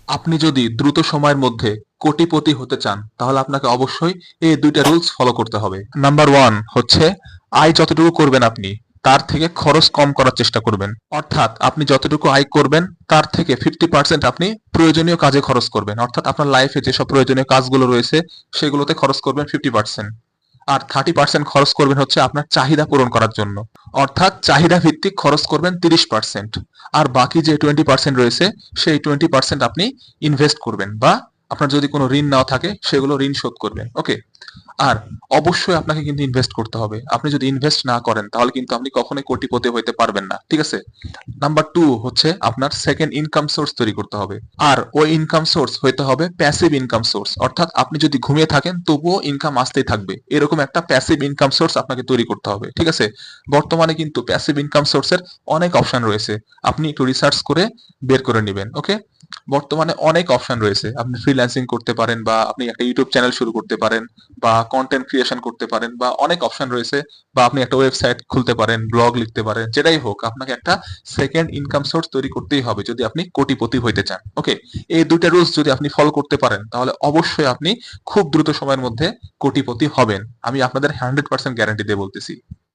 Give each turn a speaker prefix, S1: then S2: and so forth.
S1: আপনি যদি দ্রুত সময়ের মধ্যে কোটিপতি হতে চান তাহলে আপনাকে অবশ্যই এই দুইটা রুলস ফলো করতে হবে। নাম্বার ওয়ান হচ্ছে আয় যতটুকু করবেন আপনি তার থেকে খরচ কম করার চেষ্টা করবেন। অর্থাৎ আপনি যতটুকু আয় করবেন তার থেকে 50% আপনি প্রয়োজনীয় কাজে খরচ করবেন। অর্থাৎ আপনার লাইফে যেসব প্রয়োজনীয় কাজগুলো রয়েছে সেগুলোতে খরচ করবেন 50%। আর 30% খরচ করবেন হচ্ছে আপনার চাহিদা পূরণ করার জন্য। অর্থাৎ চাহিদা ভিত্তিক খরচ করবেন 30%। আর বাকি যে 20% রয়েছে সেই 20% আপনি ইনভেস্ট করবেন, বা আপনার যদি কোনো ঋণ নেওয়া থাকে সেগুলো ঋণ শোধ করবেন। ওকে। আর অবশ্যই আপনাকে কিন্তু ইনভেস্ট করতে হবে। আপনি যদি ইনভেস্ট না করেন তাহলে কিন্তু আপনি কখনোই কোটিপতি হইতে পারবেন না। ঠিক আছে? নাম্বার টু হচ্ছে আপনার সেকেন্ড ইনকাম সোর্স তৈরি করতে হবে। আর ওই ইনকাম সোর্স হইতে হবে প্যাসিভ ইনকাম সোর্স। অর্থাৎ আপনি যদি ঘুমিয়ে থাকেন তবুও ইনকাম আসতেই থাকবে, এরকম একটা প্যাসিভ ইনকাম সোর্স আপনাকে তৈরি করতে হবে। ঠিক আছে? বর্তমানে কিন্তু প্যাসিভ ইনকাম সোর্সের অনেক অপশন রয়েছে, আপনি একটু রিসার্চ করে বের করে নেবেন। ওকে। বর্তমানে অনেক অপশন রয়েছে, আপনি ফ্রিল্যান্সিং করতে পারেন, বা আপনি একটা ইউটিউব চ্যানেল শুরু করতে পারেন, বা কন্টেন্ট ক্রিয়েশন করতে পারেন, বা অনেক অপশন রয়েছে, বা আপনি একটা ওয়েবসাইট খুলতে পারেন, ব্লগ লিখতে পারেন। যেটাই হোক, আপনাকে একটা সেকেন্ড ইনকাম সোর্স তৈরি করতেই হবে যদি আপনি কোটিপতি হইতে চান। ওকে। এই দুইটা রুলস যদি আপনি ফলো করতে পারেন তাহলে অবশ্যই আপনি খুব দ্রুত সময়ের মধ্যে কোটিপতি হবেন। আমি আপনাদের 100% গ্যারান্টি দিয়ে বলতেছি।